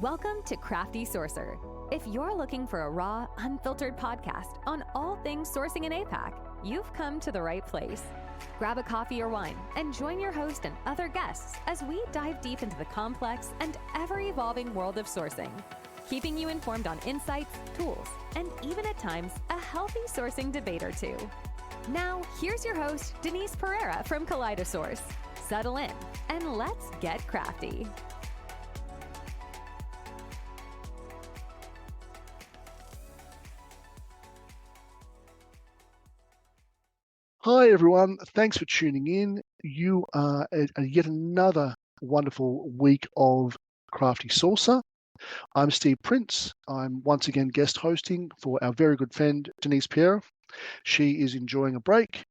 Welcome to Crafty Sourcer. If you're looking for a raw, unfiltered podcast on all things sourcing in APAC, you've come to the right place. Grab a coffee or wine and join your host and other guests as we dive deep into the complex and ever-evolving world of sourcing, keeping you informed on insights, tools, and even at times, a healthy sourcing debate or two. Now, here's your host, Denise Pereira from Kaleidosource. Settle in and let's get crafty. Hi everyone, thanks for tuning in. You are at yet another wonderful week of Crafty Saucer. I'm Steve Prince. I'm once again guest hosting for our very good friend Denise Pierre. She is enjoying a break.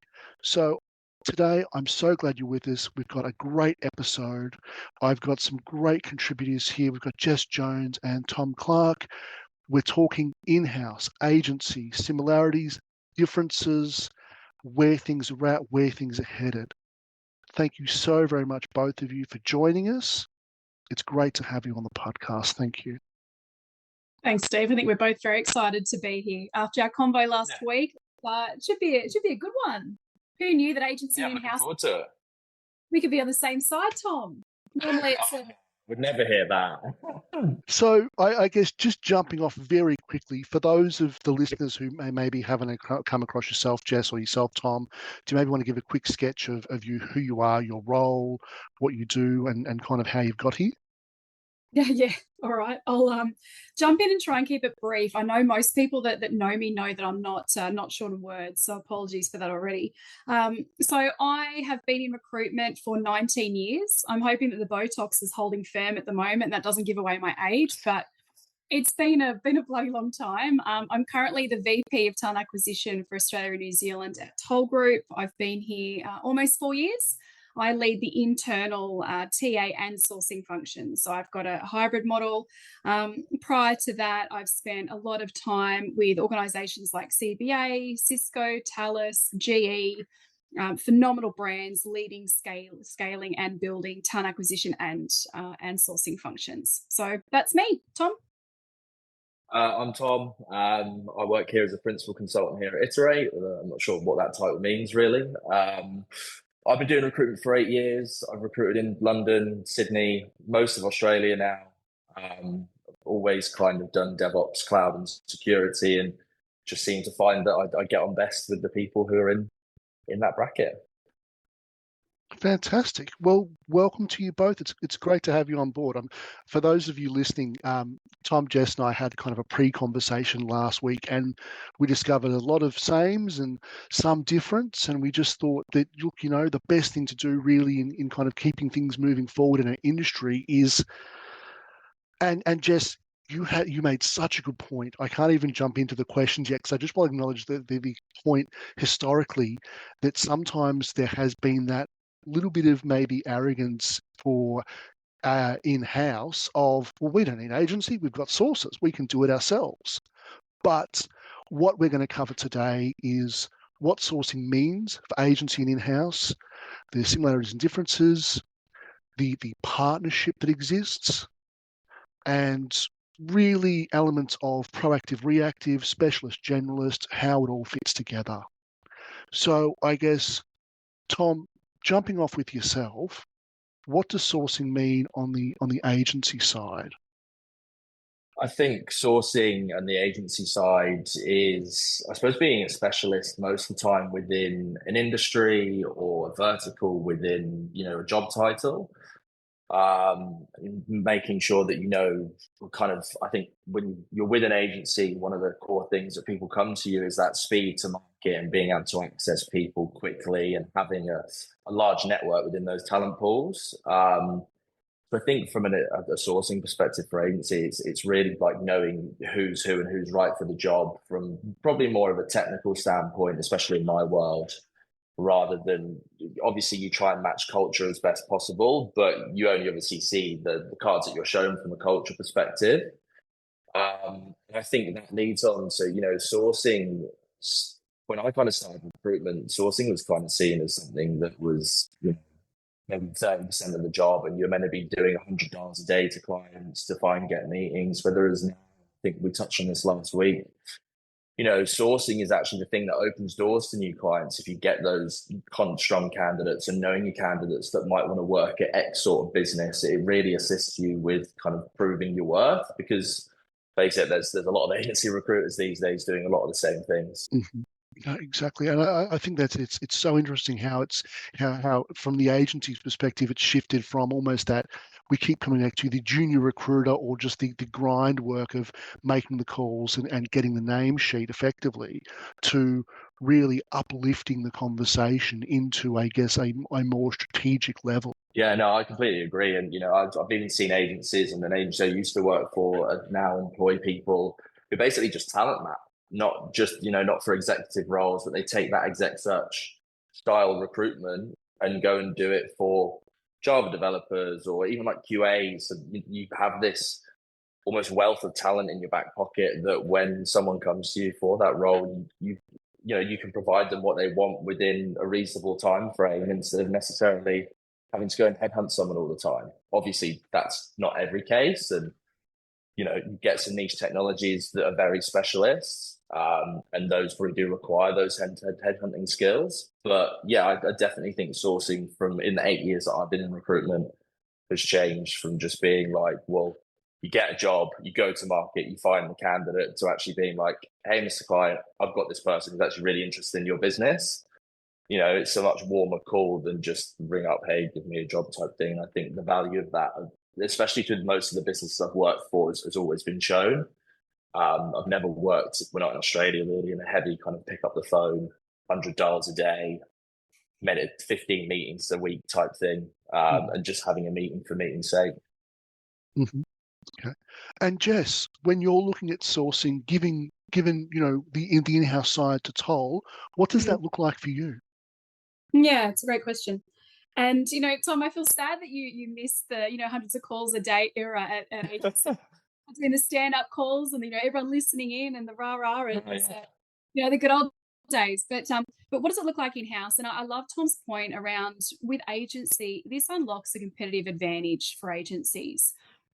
So today I'm so glad you're with us. We've got a great episode. I've got some great contributors here. We've got Jess Jones and Tom Clark. We're talking in-house, agency, similarities, differences, where things are at, where things are headed. Thank you so very much, both of you, for joining us. It's great to have you on the podcast. Thank you. Thanks, Steve. I think we're both very excited to be here after our convo last week. It should be a good one. Who knew that agency in-house? Looking forward to it. We could be on the same side, Tom. Normally it's would never hear that. So I guess just jumping off very quickly, for those of the listeners who maybe haven't come across yourself, Jess, or yourself, Tom, do you maybe want to give a quick sketch of you, who you are, your role, what you do, and kind of how you've got here? Yeah. All right. I'll jump in and try and keep it brief. I know most people that know me know that I'm not short of words, so apologies for that already. So I have been in recruitment for 19 years. I'm hoping that the Botox is holding firm at the moment. That doesn't give away my age, but it's been a bloody long time. I'm currently the VP of Talent Acquisition for Australia and New Zealand at Toll Group. I've been here almost 4 years. I lead the internal TA and sourcing functions. So I've got a hybrid model. Prior to that, I've spent a lot of time with organisations like CBA, Cisco, Thales, GE, phenomenal brands leading scaling and building talent acquisition and sourcing functions. So that's me, Tom. I'm Tom. I work here as a principal consultant here at Iterate. I'm not sure what that title means, really. I've been doing recruitment for 8 years. I've recruited in London, Sydney, most of Australia now. I've always kind of done DevOps, cloud and security, and just seem to find that I get on best with the people who are in that bracket. Fantastic. Well, welcome to you both. It's great to have you on board. For those of you listening, Tom, Jess, and I had kind of a pre-conversation last week, and we discovered a lot of sames and some difference. And we just thought that, look, the best thing to do really in kind of keeping things moving forward in our industry is, and Jess, you made such a good point. I can't even jump into the questions yet because I just want to acknowledge the point historically that sometimes there has been that little bit of maybe arrogance for in-house of, well, we don't need agency, we've got sources, we can do it ourselves. But what we're going to cover today is what sourcing means for agency and in-house, the similarities and differences, the partnership that exists, and really elements of proactive, reactive, specialist, generalist, how it all fits together. So I guess, Tom, jumping off with yourself, what does sourcing mean on the agency side? I think sourcing and the agency side is, I suppose, being a specialist most of the time within an industry or a vertical within, a job title. Making sure that kind of, I think when you're with an agency, one of the core things that people come to you is that speed to market and being able to access people quickly and having a large network within those talent pools. So I think from a sourcing perspective for agencies, it's really like knowing who's who and who's right for the job from probably more of a technical standpoint, especially in my world, rather than, obviously you try and match culture as best possible, but you only obviously see the cards that you're shown from a culture perspective. I think that leads on to, sourcing. When I kind of started recruitment, sourcing was kind of seen as something that was, maybe 30% of the job, and you're meant to be doing $100 a day to clients to find, get meetings, whether it's now, I think we touched on this last week, sourcing is actually the thing that opens doors to new clients. If you get those strong candidates and knowing your candidates that might want to work at X sort of business, it really assists you with kind of proving your worth, because face it, there's a lot of agency recruiters these days doing a lot of the same things. Mm-hmm. Exactly, and I think that it's so interesting how how from the agency's perspective it's shifted from almost that we keep coming back to the junior recruiter or just the grind work of making the calls and getting the name sheet effectively, to really uplifting the conversation into, I guess, a more strategic level. Yeah, no, I completely agree. And, I've even seen agencies, and an agency I used to work for now employ people who basically just talent map, not just, not for executive roles, but they take that exec search style recruitment and go and do it for Java developers or even like QAs. So you have this almost wealth of talent in your back pocket that when someone comes to you for that role, you can provide them what they want within a reasonable time frame instead of necessarily having to go and headhunt someone all the time. Obviously, that's not every case, and you get some niche technologies that are very specialists, and those really do require those headhunting skills. But yeah, I definitely think sourcing in the 8 years that I've been in recruitment has changed from just being like, well, you get a job, you go to market, you find the candidate, to actually being like, hey, Mr. Client, I've got this person who's actually really interested in your business. It's a much warmer call than just ring up, hey, give me a job type thing. I think the value of that, especially to most of the businesses I've worked for, has always been shown. I've never worked, we're not in Australia really, in a heavy kind of pick up the phone, $100 a day, 15 meetings a week type thing, and just having a meeting for meeting's sake. Mm-hmm. Okay. And Jess, when you're looking at sourcing, given the in-house side to Toll, what does that look like for you? Yeah, it's a great question. And, Tom, I feel sad that you missed the, hundreds of calls a day era at agency. Doing the stand-up calls and, everyone listening in and the rah-rah and, the good old days. But what does it look like in-house? And I love Tom's point around with agency, this unlocks a competitive advantage for agencies.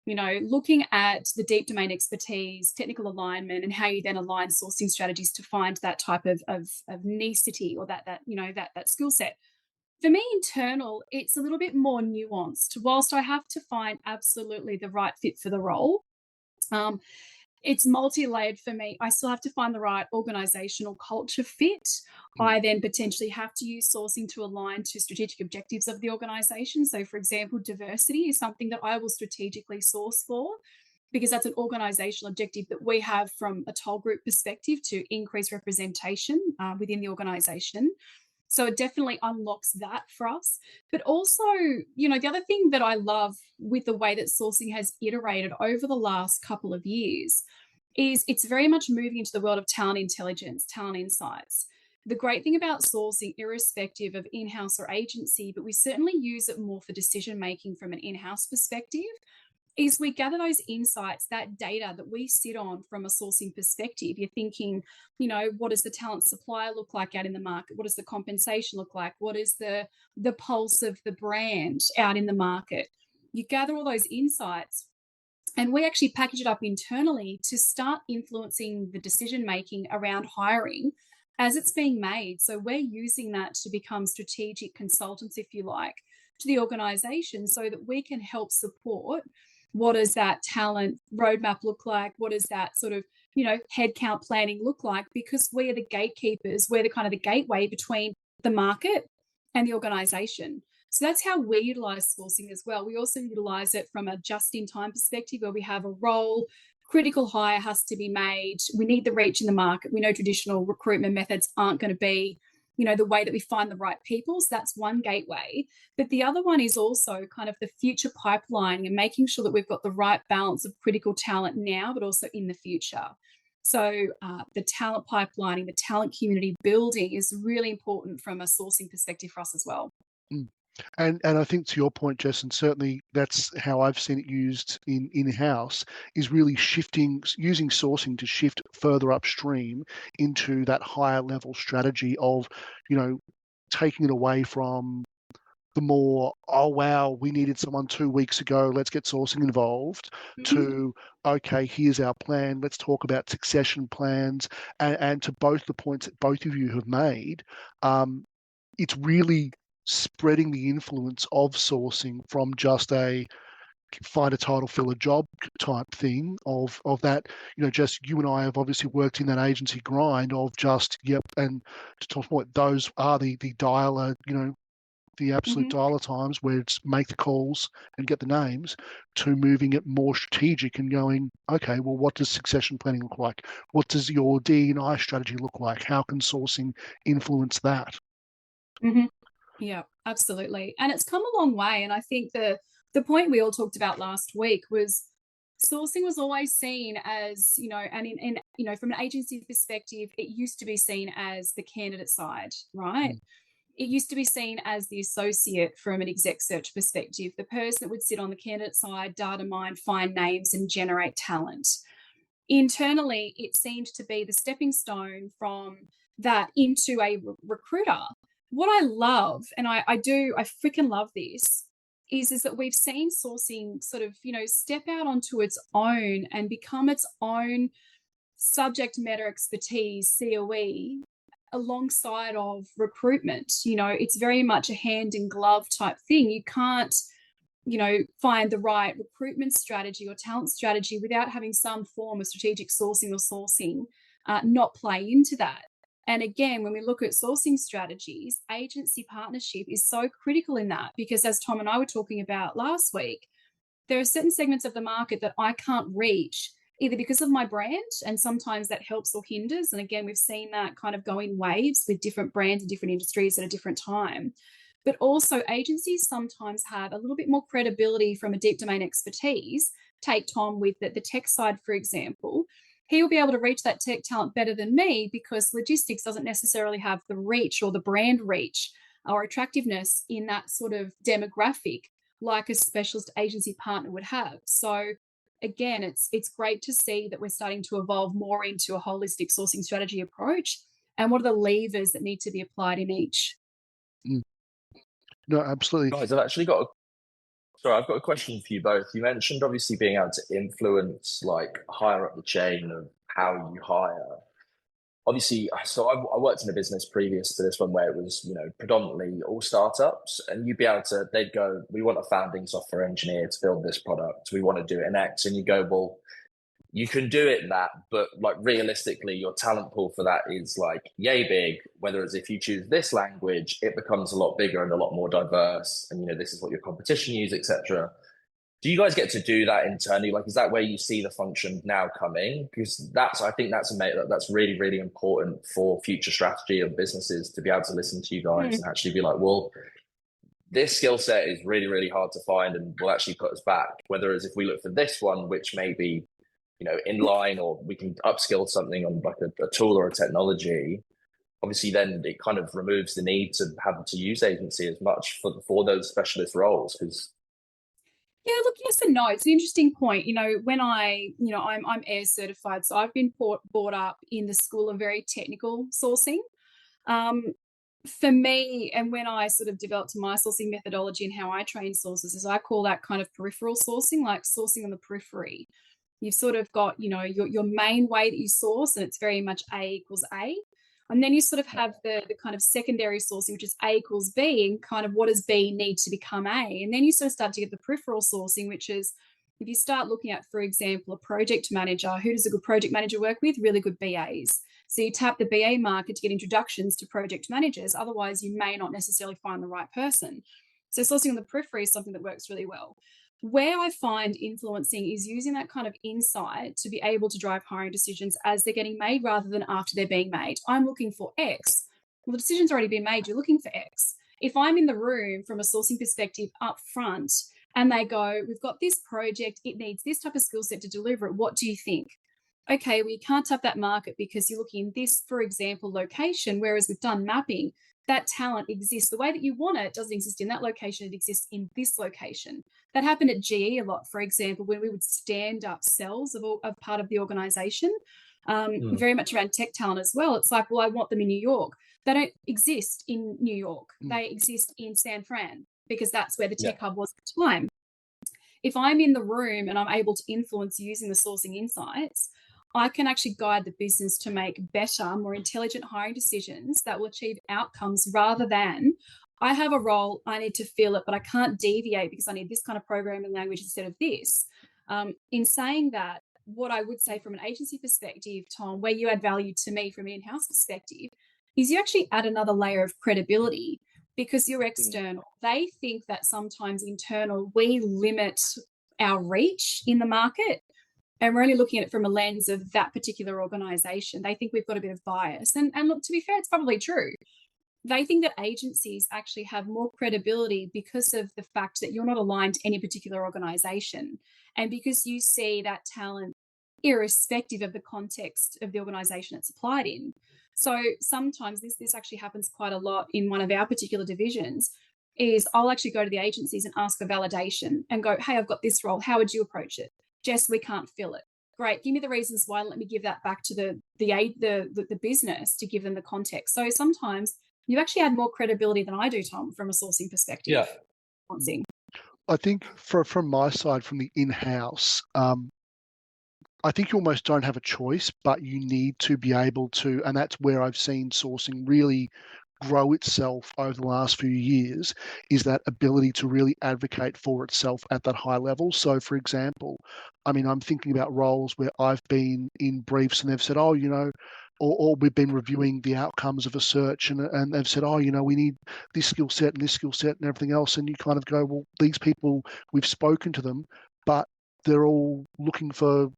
Looking at the deep domain expertise, technical alignment, and how you then align sourcing strategies to find that type of nicety or that skill set. For me, internal, it's a little bit more nuanced. Whilst I have to find absolutely the right fit for the role, it's multi-layered for me. I still have to find the right organizational culture fit. I then potentially have to use sourcing to align to strategic objectives of the organization. So, for example, diversity is something that I will strategically source for, because that's an organizational objective that we have from a Toll Group perspective to increase representation within the organization. So it definitely unlocks that for us. But also, the other thing that I love with the way that sourcing has iterated over the last couple of years is it's very much moving into the world of talent intelligence, talent insights. The great thing about sourcing, irrespective of in-house or agency, but we certainly use it more for decision-making from an in-house perspective, is we gather those insights, that data that we sit on from a sourcing perspective. You're thinking, what does the talent supplier look like out in the market? What does the compensation look like? What is the pulse of the brand out in the market? You gather all those insights, and we actually package it up internally to start influencing the decision-making around hiring as it's being made. So we're using that to become strategic consultants, if you like, to the organization so that we can help support what does that talent roadmap look like? What does that sort of, headcount planning look like? Because we are the gatekeepers. We're the kind of the gateway between the market and the organization. So that's how we utilize sourcing as well. We also utilize it from a just-in-time perspective where we have a role, critical hire has to be made. We need the reach in the market. We know traditional recruitment methods aren't going to be the way that we find the right people. So that's one gateway. But the other one is also kind of the future pipeline and making sure that we've got the right balance of critical talent now, but also in the future. So the talent pipelining, the talent community building is really important from a sourcing perspective for us as well. And I think to your point, Jess, and certainly that's how I've seen it used in-house, is really using sourcing to shift further upstream into that higher level strategy of, taking it away from the more, oh, wow, we needed someone 2 weeks ago, let's get sourcing involved, to, okay, here's our plan, let's talk about succession plans. And to both the points that both of you have made, it's really spreading the influence of sourcing from just a find a title, fill a job type thing of that, just you and I have obviously worked in that agency grind of just, yep, and to Tom's point, those are the dialer, the absolute dialer times where it's make the calls and get the names, to moving it more strategic and going, okay, well, what does succession planning look like? What does your D&I strategy look like? How can sourcing influence that? Yeah, absolutely. And it's come a long way. And I think the point we all talked about last week was sourcing was always seen as, and in from an agency perspective, it used to be seen as the candidate side, right? It used to be seen as the associate from an exec search perspective, the person that would sit on the candidate side, data mine, find names, and generate talent. Internally, it seemed to be the stepping stone from that into a recruiter. What I love, and I freaking love this, is that we've seen sourcing sort of, step out onto its own and become its own subject matter expertise, COE, alongside of recruitment. It's very much a hand in glove type thing. You can't, find the right recruitment strategy or talent strategy without having some form of strategic sourcing not play into that. And again, when we look at sourcing strategies, agency partnership is so critical in that, because as Tom and I were talking about last week, there are certain segments of the market that I can't reach either because of my brand, and sometimes that helps or hinders. And again, we've seen that kind of go in waves with different brands and different industries at a different time. But also agencies sometimes have a little bit more credibility from a deep domain expertise. Take Tom with the tech side, for example. He will be able to reach that tech talent better than me because logistics doesn't necessarily have the reach or the brand reach or attractiveness in that sort of demographic like a specialist agency partner would have. So again, it's great to see that we're starting to evolve more into a holistic sourcing strategy approach. And what are the levers that need to be applied in each? No, absolutely. Guys, I've got a question for you both. You mentioned obviously being able to influence like higher up the chain of how you hire. Obviously, so I worked in a business previous to this one where it was, predominantly all startups, and you'd be able to, they'd go, we want a founding software engineer to build this product. We want to do it in X. And you go, well, you can do it in that, but like realistically, your talent pool for that is like yay big. Whether it's if you choose this language, it becomes a lot bigger and a lot more diverse. And this is what your competition use, etc. Do you guys get to do that internally? Like, is that where you see the function now coming? Because I think that's really, really important for future strategy of businesses to be able to listen to you guys and actually be like, well, this skill set is really, really hard to find and will actually put us back. Whether it's if we look for this one, which may be in line, or we can upskill something on like a tool or a technology, obviously then it kind of removes the need to have to use agency as much for those specialist roles. Because look, yes and no. It's an interesting point. When I'm AIR certified, so I've been brought up in the school of very technical sourcing. For me, and when I sort of developed my sourcing methodology and how I train sources, is I call that kind of peripheral sourcing, like sourcing on the periphery. You've sort of got, your main way that you source, and it's very much A equals A. And then you sort of have the kind of secondary sourcing, which is A equals B, and kind of what does B need to become A? And then you sort of start to get the peripheral sourcing, which is if you start looking at, for example, a project manager, who does a good project manager work with? Really good BAs. So you tap the BA market to get introductions to project managers. Otherwise, you may not necessarily find the right person. So sourcing on the periphery is something that works really well. Where I find influencing is using that kind of insight to be able to drive hiring decisions as they're getting made rather than after they're being made. I'm looking for X. Well, the decision's already been made. You're looking for X. If I'm in the room from a sourcing perspective up front and they go, we've got this project, it needs this type of skill set to deliver it. What do you think? Okay, well, you can't tap that market because you're looking in this, for example, location, whereas we've done mapping. That talent exists. The way that you want it doesn't exist in that location. It exists in this location. That happened at GE a lot, for example, when we would stand up cells of part of the organization, very much around tech talent as well. It's like, well, I want them in New York. They don't exist in New York. They exist in San Fran because that's where the Yeah. tech hub was at the time. If I'm in the room and I'm able to influence using the sourcing insights, I can actually guide the business to make better, more intelligent hiring decisions that will achieve outcomes rather than I have a role, I need to fill it, but I can't deviate because I need this kind of programming language instead of this. In saying that, what I would say from an agency perspective, Tom, where you add value to me from an in-house perspective, is you actually add another layer of credibility because you're external. They think that sometimes internal, we limit our reach in the market and we're only looking at it from a lens of that particular organization. They think we've got a bit of bias. And look, to be fair, it's probably true. They think that agencies actually have more credibility because of the fact that you're not aligned to any particular organization and because you see that talent irrespective of the context of the organization it's applied in. So sometimes this actually happens quite a lot in one of our particular divisions is I'll actually go to the agencies and ask for validation and go, hey, I've got this role. How would you approach it? Jess, we can't fill it. Great. Give me the reasons why. Let me give that back to the business to give them the context. So sometimes you actually add more credibility than I do, Tom, from a sourcing perspective. Yeah. I think from my side, from the in-house, I think you almost don't have a choice, but you need to be able to, and that's where I've seen sourcing really grow itself over the last few years, is that ability to really advocate for itself at that high level. So, for example, I mean, I'm thinking about roles where I've been in briefs and they've said, oh, you know, or we've been reviewing the outcomes of a search and they've said, oh, you know, we need this skill set and this skill set and everything else. And you kind of go, well, these people, we've spoken to them, but they're all looking for,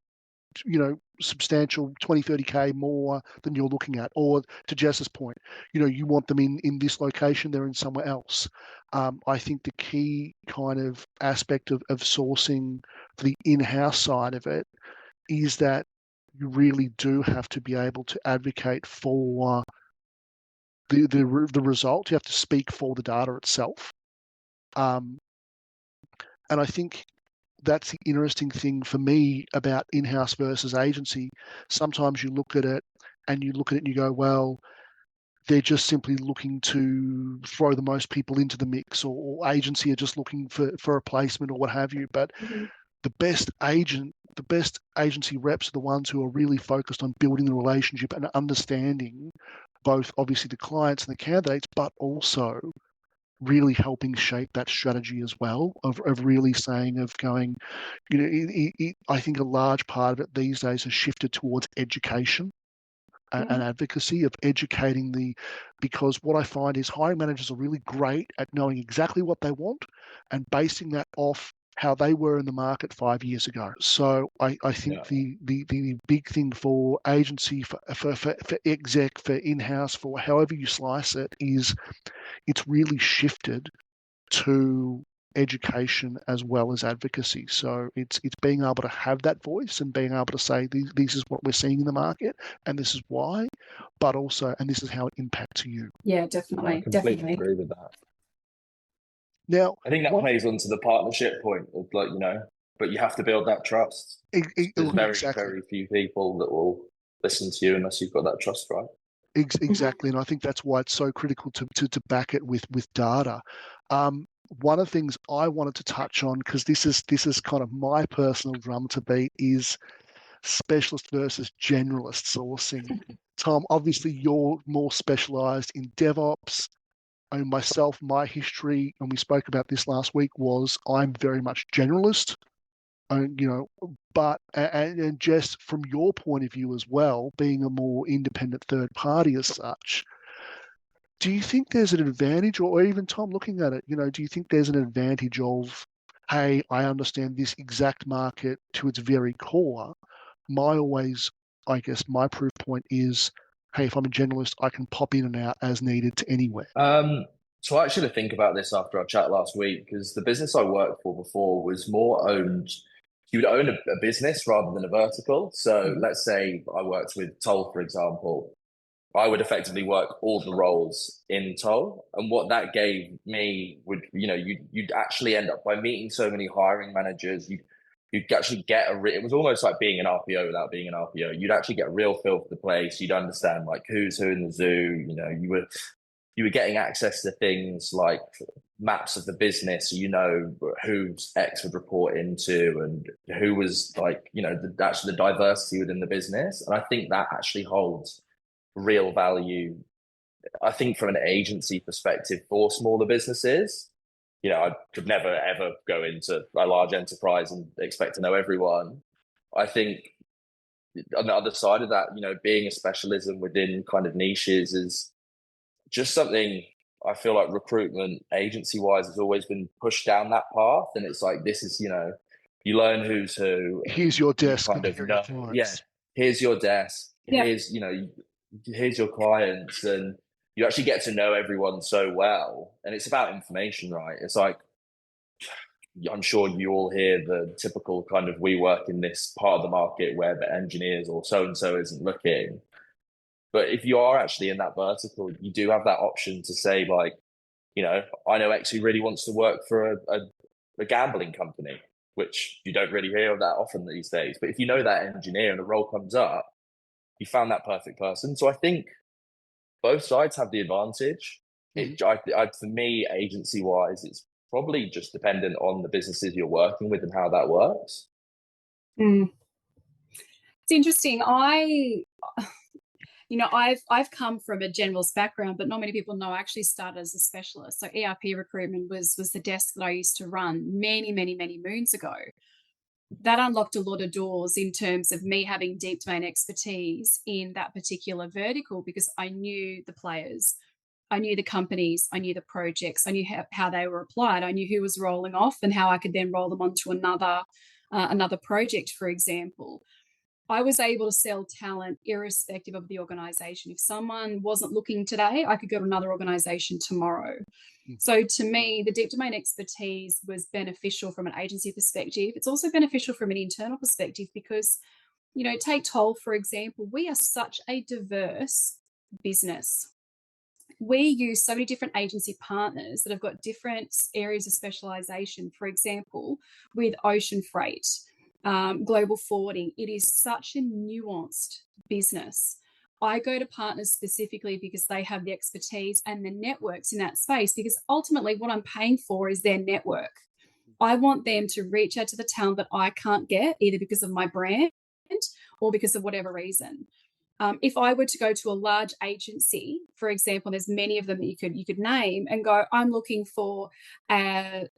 you know, substantial 20, 30K more than you're looking at. Or to Jess's point, you know, you want them in this location, they're in somewhere else. I think the key kind of aspect of sourcing for the in-house side of it is that you really do have to be able to advocate for the result. You have to speak for the data itself. And I think that's the interesting thing for me about in-house versus agency. Sometimes you look at it and you go, well, they're just simply looking to throw the most people into the mix, or agency are just looking for a placement or what have you. But the best agency reps are the ones who are really focused on building the relationship and understanding both obviously the clients and the candidates, but also really helping shape that strategy as well of really saying, of going, you know, I think a large part of it these days has shifted towards education and advocacy of educating because what I find is hiring managers are really great at knowing exactly what they want and basing that off how they were in the market 5 years ago. So I think the big thing for agency, for exec, for in-house, for however you slice it, is it's really shifted to education as well as advocacy. So it's being able to have that voice and being able to say, this is what we're seeing in the market and this is why, but also, and this is how it impacts you. Yeah, definitely. I completely agree with that. Now, I think that plays onto the partnership point of, like, you know, but you have to build that trust. There's very few people that will listen to you unless you've got that trust, right? Exactly. And I think that's why it's so critical to back it with data. One of the things I wanted to touch on, because this is kind of my personal drum to beat, is specialist versus generalist sourcing. Tom, obviously you're more specialized in DevOps. I mean, myself, my history, and we spoke about this last week, was I'm very much generalist. You know, but and just from your point of view as well, being a more independent third party as such, do you think there's an advantage, or even Tom, looking at it, you know, do you think there's an advantage of, hey, I understand this exact market to its very core? I guess my proof point is, hey, if I'm a generalist, I can pop in and out as needed to anywhere. So I actually think about this after our chat last week, because the business I worked for before was more owned. You would own a business rather than a vertical. So let's say I worked with Toll, for example. I would effectively work all the roles in Toll. And what that gave me would, you know, you'd actually end up, by meeting so many hiring managers, you'd actually get it was almost like being an RPO without being an RPO. You'd actually get a real feel for the place. You'd understand like who's who in the zoo. You know, you were getting access to things like maps of the business, you know who X would report into and who was like, you know, actually the diversity within the business. And I think that actually holds real value, I think, from an agency perspective for smaller businesses. You know, I could never ever go into a large enterprise and expect to know everyone. I think on the other side of that, you know, being a specialism within kind of niches is just something I feel like recruitment agency wise has always been pushed down that path. And it's like, this is, you know, you learn who's who. Here's your desk. Kind of know, yeah, here's your desk. Yeah. Here's, you know, here's your clients. And you actually get to know everyone so well. And it's about information, right? It's like, I'm sure you all hear the typical kind of, we work in this part of the market where the engineers or so-and-so isn't looking. But if you are actually in that vertical, you do have that option to say, like, you know, I know X who really wants to work for a gambling company, which you don't really hear of that often these days. But if you know that engineer and the role comes up, you found that perfect person. So I think both sides have the advantage. For me, agency-wise, it's probably just dependent on the businesses you're working with and how that works. It's interesting. I've come from a generalist background, but not many people know I actually started as a specialist. So ERP recruitment was the desk that I used to run many, many, many moons ago. That unlocked a lot of doors in terms of me having deep domain expertise in that particular vertical, because I knew the players, I knew the companies, I knew the projects, I knew how they were applied, I knew who was rolling off and how I could then roll them onto another project, for example. I was able to sell talent irrespective of the organization. If someone wasn't looking today, I could go to another organization tomorrow. So to me, the deep domain expertise was beneficial from an agency perspective. It's also beneficial from an internal perspective because, you know, take Toll, for example, we are such a diverse business. We use so many different agency partners that have got different areas of specialization. For example, with ocean freight, global forwarding, it is such a nuanced business. I go to partners specifically because they have the expertise and the networks in that space, because ultimately what I'm paying for is their network. I want them to reach out to the talent that I can't get, either because of my brand or because of whatever reason. If I were to go to a large agency, for example, there's many of them that you could name and go, I'm looking for an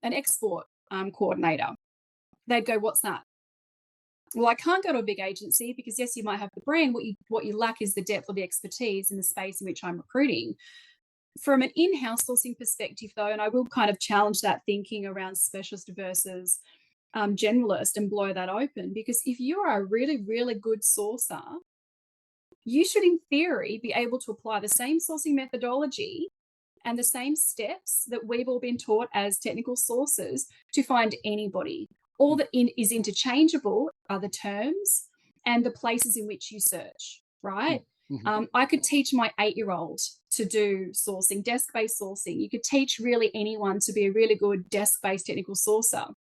export coordinator. They'd go, what's that? Well, I can't go to a big agency because, yes, you might have the brand. What you lack is the depth or the expertise in the space in which I'm recruiting. From an in-house sourcing perspective, though, and I will kind of challenge that thinking around specialist versus generalist and blow that open, because if you are a really, really good sourcer, you should, in theory, be able to apply the same sourcing methodology and the same steps that we've all been taught as technical sources to find anybody. All that is interchangeable are the terms and the places in which you search, right? Mm-hmm. I could teach my 8-year-old to do sourcing, desk-based sourcing. You could teach really anyone to be a really good desk-based technical sourcer.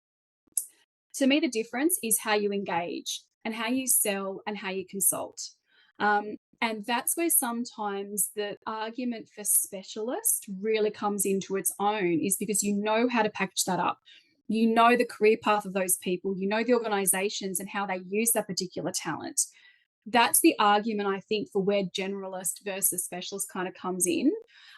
To me, the difference is how you engage and how you sell and how you consult. And that's where sometimes the argument for specialist really comes into its own, is because you know how to package that up. You know the career path of those people, you know the organizations and how they use that particular talent. That's the argument, I think, for where generalist versus specialist kind of comes in.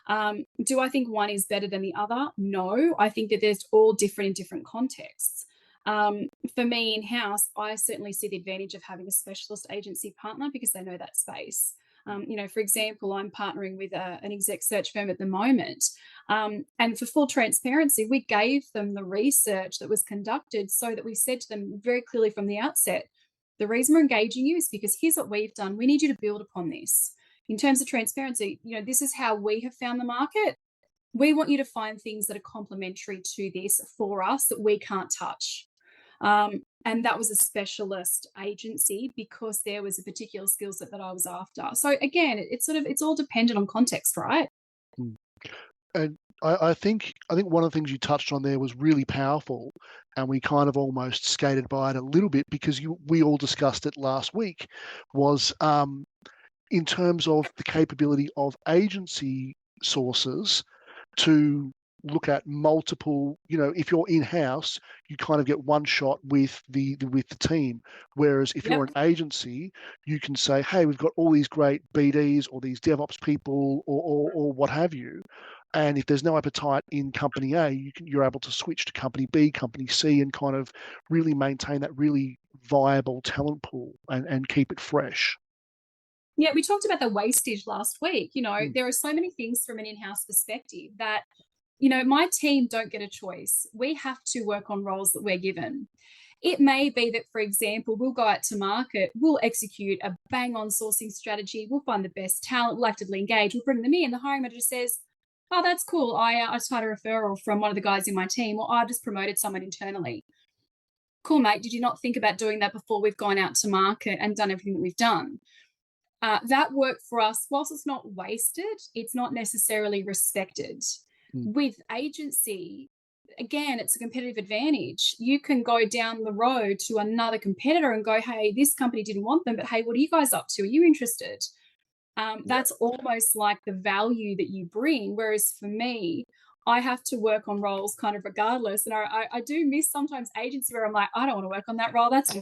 Do I think one is better than the other? No, I think that there's all different in different contexts. For me in-house, I certainly see the advantage of having a specialist agency partner because they know that space. For example, I'm partnering with an exec search firm at the moment. And for full transparency, we gave them the research that was conducted so that we said to them very clearly from the outset, the reason we're engaging you is because here's what we've done. We need you to build upon this. In terms of transparency, this is how we have found the market. We want you to find things that are complementary to this for us that we can't touch. And that was a specialist agency because there was a particular skill set that I was after. So again, it's all dependent on context, right? And I think one of the things you touched on there was really powerful, and we kind of almost skated by it a little bit because we all discussed it last week, was in terms of the capability of agency sources to look at multiple, if you're in-house, you kind of get one shot with the team. Whereas if you're an agency, you can say, hey, we've got all these great BDs or these DevOps people or what have you. And if there's no appetite in company A, you're able to switch to company B, company C, and kind of really maintain that really viable talent pool and keep it fresh. Yeah, we talked about the wastage last week. There are so many things from an in-house perspective that, my team don't get a choice. We have to work on roles that we're given. It may be that, for example, we'll go out to market, we'll execute a bang-on sourcing strategy, we'll find the best talent, we'll actively engage, we'll bring them in. The hiring manager says, oh, that's cool. I just had a referral from one of the guys in my team, or I just promoted someone internally. Cool, mate. Did you not think about doing that before we've gone out to market and done everything that we've done? That work for us, whilst it's not wasted, it's not necessarily respected. With agency, again, it's a competitive advantage. You can go down the road to another competitor and go, hey, this company didn't want them, but hey, what are you guys up to? Are you interested? That's almost like the value that you bring. Whereas for me, I have to work on roles kind of regardless. And I do miss sometimes agency where I'm like, I don't want to work on that role. That's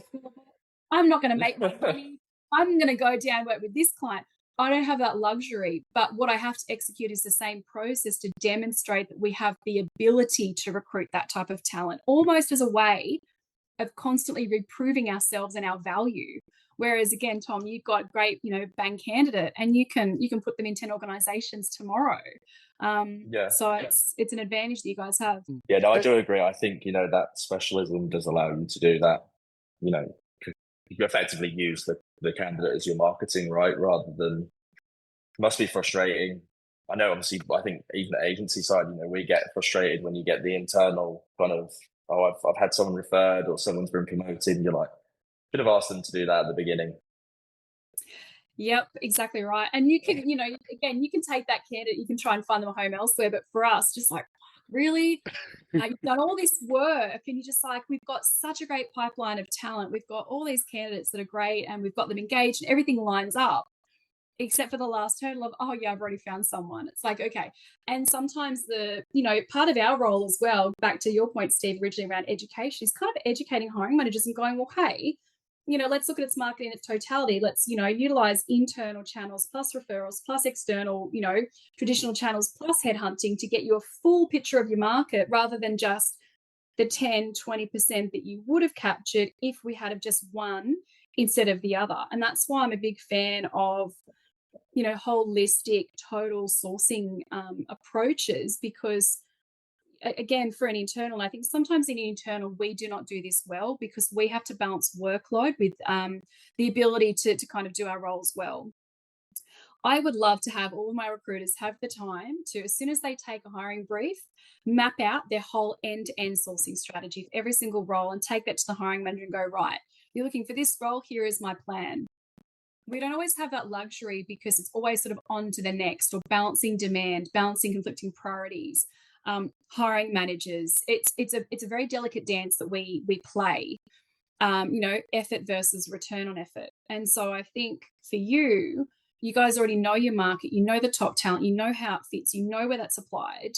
I'm not going to make money. I'm going to go down and work with this client. I don't have that luxury, but what I have to execute is the same process to demonstrate that we have the ability to recruit that type of talent, almost as a way of constantly reproving ourselves and our value. Whereas again, Tom, you've got a great, bang candidate, and you can put them in 10 organizations tomorrow. So it's an advantage that you guys have. Yeah, no, I do agree. I think, that specialism does allow you to do that. You effectively use the candidate as your marketing, right? Rather than, must be frustrating. I know, obviously, I think even the agency side, we get frustrated when you get the internal kind of, oh, I've had someone referred or someone's been promoted. You're like, should have asked them to do that at the beginning. Yep, exactly right. And you can, again, you can take that candidate, you can try and find them a home elsewhere. But for us, just like, really? You've done all this work and you're just like, we've got such a great pipeline of talent. We've got all these candidates that are great and we've got them engaged and everything lines up, except for the last hurdle of, oh yeah, I've already found someone. It's like, okay. And sometimes part of our role as well, back to your point, Steve, originally around education, is kind of educating hiring managers and going, well, hey, let's look at its market in its totality. Let's, utilize internal channels plus referrals plus external, traditional channels plus headhunting to get you a full picture of your market rather than just the 10, 20% that you would have captured if we had just one instead of the other. And that's why I'm a big fan of, holistic total sourcing approaches, because again, for an internal, I think sometimes in an internal, we do not do this well because we have to balance workload with the ability to kind of do our roles well. I would love to have all of my recruiters have the time to, as soon as they take a hiring brief, map out their whole end-to-end sourcing strategy for every single role and take that to the hiring manager and go, right, you're looking for this role, here is my plan. We don't always have that luxury because it's always sort of on to the next, or balancing demand, balancing conflicting priorities. Hiring managers, it's a very delicate dance that we play, effort versus return on effort. And so I think for you guys already know your market, you know the top talent, you know how it fits, you know where that's applied.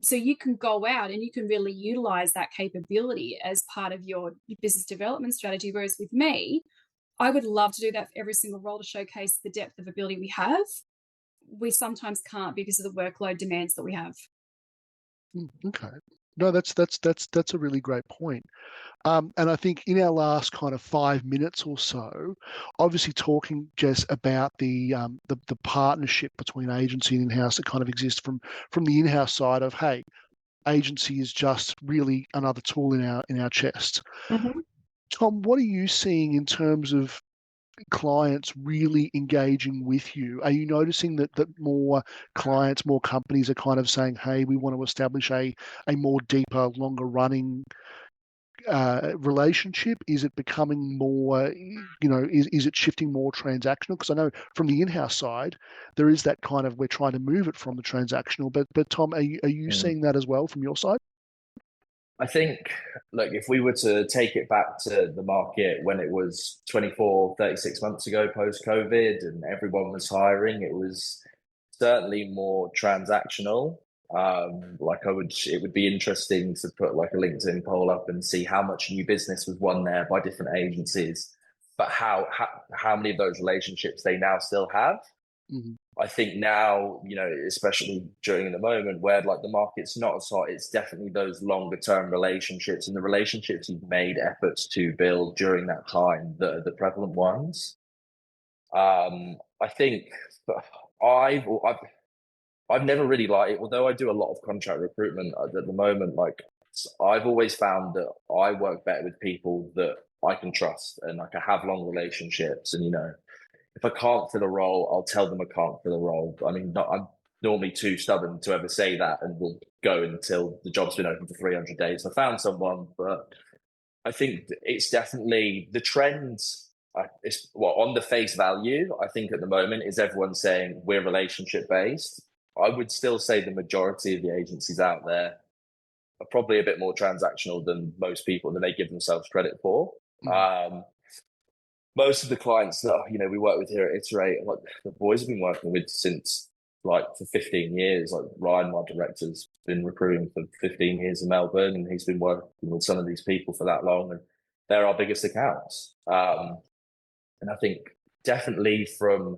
So you can go out and you can really utilize that capability as part of your business development strategy. Whereas with me, I would love to do that for every single role to showcase the depth of ability we have. We sometimes can't because of the workload demands that we have. Okay. No, that's a really great point. And I think in our last kind of 5 minutes or so, obviously talking, Jess, about the partnership between agency and in-house that kind of exists from the in-house side of, hey, agency is just really another tool in our chest. Mm-hmm. Tom, what are you seeing in terms of clients really engaging with you? Are you noticing that more clients, more companies are kind of saying, hey, we want to establish a more deeper, longer running relationship? Is it becoming more, is it shifting more transactional? Because I know from the in-house side, there is that kind of, we're trying to move it from the transactional, but Tom, are you seeing that as well from your side? I think, look, if we were to take it back to the market when it was 24, 36 months ago, post-COVID, and everyone was hiring, it was certainly more transactional. It would be interesting to put like a LinkedIn poll up and see how much new business was won there by different agencies, but how many of those relationships they now still have. Mm-hmm. I think now, especially during the moment where like the market's not as hot, it's definitely those longer term relationships and the relationships you've made efforts to build during that time that are the prevalent ones. I think I've never really although I do a lot of contract recruitment at the moment, like I've always found that I work better with people that I can trust and like I have long relationships. And, if I can't fill a role, I'll tell them I can't fill a role. I mean, I'm normally too stubborn to ever say that and will go until the job's been open for 300 days. I found someone, but I think it's definitely the trends. On the face value, I think at the moment is everyone saying we're relationship based. I would still say the majority of the agencies out there are probably a bit more transactional than most people than they give themselves credit for. Mm-hmm. Most of the clients that we work with here at Iterate, like the boys have been working with since like for 15 years. Like Ryan, my director's been recruiting for 15 years in Melbourne, and he's been working with some of these people for that long, and they're our biggest accounts. And I think definitely from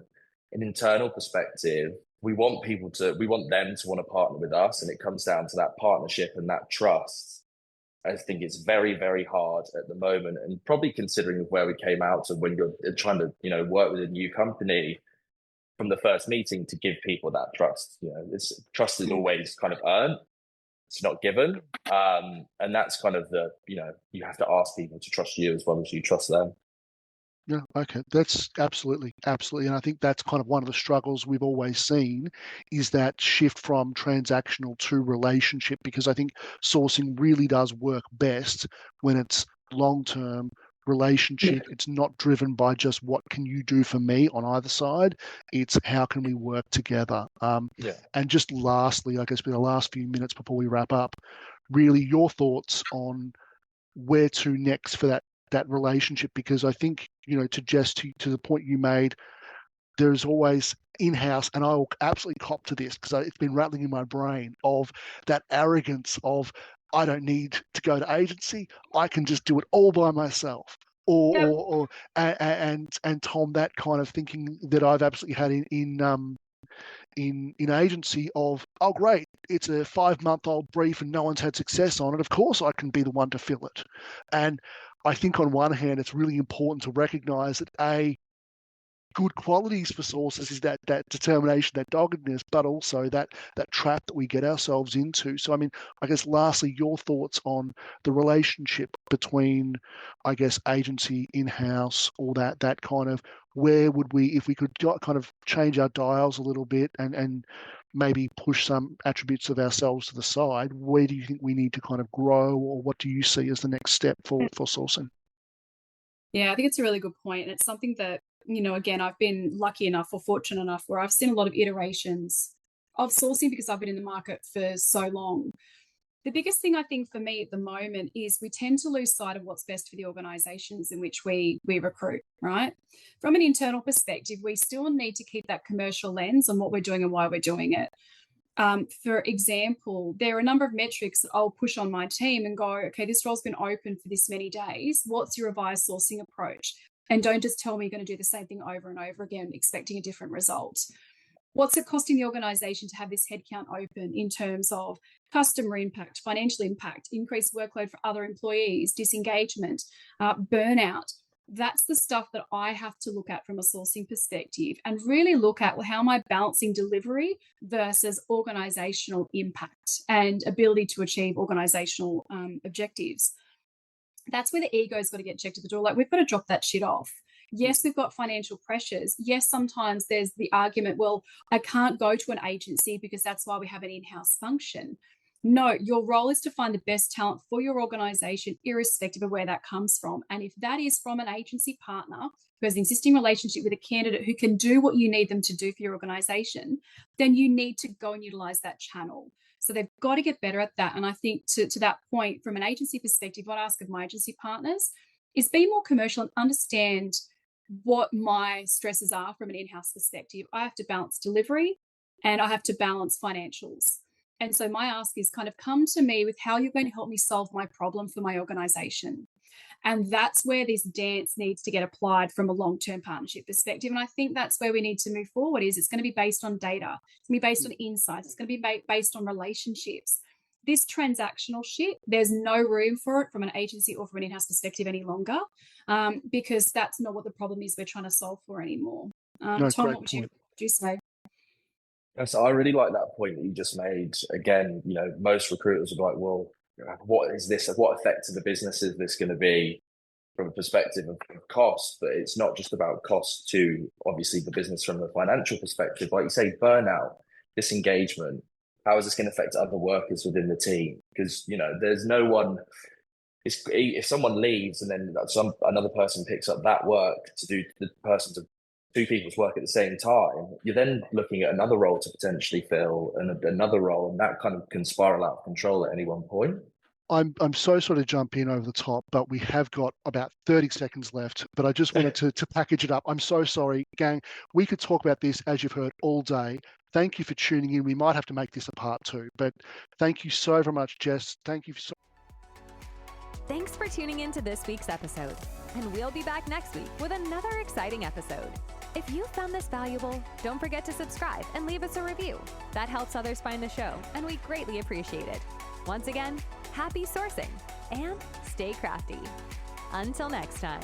an internal perspective, we want them to want to partner with us, and it comes down to that partnership and that trust. I think it's very, very hard at the moment, and probably considering where we came out to when you're trying to, work with a new company from the first meeting to give people that trust. Trust is always kind of earned; it's not given, and that's kind of you have to ask people to trust you as well as you trust them. Yeah, okay. That's absolutely. And I think that's kind of one of the struggles we've always seen is that shift from transactional to relationship, because I think sourcing really does work best when it's long-term relationship. It's not driven by just what can you do for me on either side. It's how can we work together. And just lastly, I guess for the last few minutes before we wrap up, really your thoughts on where to next for that relationship, because I think, to the point you made, there's always in-house, and I will absolutely cop to this because it's been rattling in my brain, of that arrogance of I don't need to go to agency, I can just do it all by myself. And Tom, that kind of thinking that I've absolutely had in agency of, oh great, it's a 5-month-old brief and no one's had success on it, of course I can be the one to fill it. And I think on one hand it's really important to recognize that good qualities for sources is that determination, that doggedness, but also that trap that we get ourselves into. So I mean, I guess lastly, your thoughts on the relationship between, I guess, agency, in-house, all that kind of, where would we, if we could kind of change our dials a little bit and maybe push some attributes of ourselves to the side, where do you think we need to kind of grow, or what do you see as the next step for sourcing? Yeah, I think it's a really good point. And it's something that, again, I've been lucky enough or fortunate enough where I've seen a lot of iterations of sourcing because I've been in the market for so long. The biggest thing I think for me at the moment is we tend to lose sight of what's best for the organizations in which we recruit, right? From an internal perspective, we still need to keep that commercial lens on what we're doing and why we're doing it. For example, there are a number of metrics that I'll push on my team and go, okay, this role's been open for this many days. What's your revised sourcing approach? And don't just tell me you're going to do the same thing over and over again, expecting a different result. What's it costing the organization to have this headcount open in terms of customer impact, financial impact, increased workload for other employees, disengagement, burnout? That's the stuff that I have to look at from a sourcing perspective and really look at, well, how am I balancing delivery versus organizational impact and ability to achieve organizational objectives. That's where the ego's got to get checked at the door. Like, we've got to drop that shit off. Yes, we've got financial pressures. Yes, sometimes there's the argument, well, I can't go to an agency because that's why we have an in-house function. No, your role is to find the best talent for your organization, irrespective of where that comes from. And if that is from an agency partner who has an existing relationship with a candidate who can do what you need them to do for your organization, then you need to go and utilize that channel. So they've got to get better at that. And I think to that point, from an agency perspective, what I ask of my agency partners is be more commercial and understand what my stresses are from an in-house perspective. I have to balance delivery and I have to balance financials. And so my ask is kind of come to me with how you're going to help me solve my problem for my organization. And that's where this dance needs to get applied from a long-term partnership perspective. And I think that's where we need to move forward. Is it's going to be based on data. It's going to be based on insights. It's going to be based on relationships. This transactional shit, there's no room for it from an agency or from an in-house perspective any longer, because that's not what the problem is we're trying to solve for anymore. No, Tom, great what would point. you say? Yes, I really like that point that you just made. Again, most recruiters are like, well, what is this? What effect to the business is this going to be from a perspective of cost? But it's not just about cost to obviously the business from a financial perspective. Like you say, burnout, disengagement, how is this going to affect other workers within the team? Because, there's no one, if someone leaves and then another person picks up that work to do two people's work at the same time, you're then looking at another role to potentially fill and another role, and that kind of can spiral out of control at any one point. I'm so sorry to jump in over the top, but we have got about 30 seconds left. But I just wanted to package it up. I'm so sorry, gang. We could talk about this, as you've heard, all day. Thank you for tuning in. We might have to make this a part 2, but thank you so very much, Jess. Thank you so. Thanks for tuning in to this week's episode, and we'll be back next week with another exciting episode. If you found this valuable, don't forget to subscribe and leave us a review. That helps others find the show, and we greatly appreciate it. Once again, happy sourcing and stay crafty. Until next time.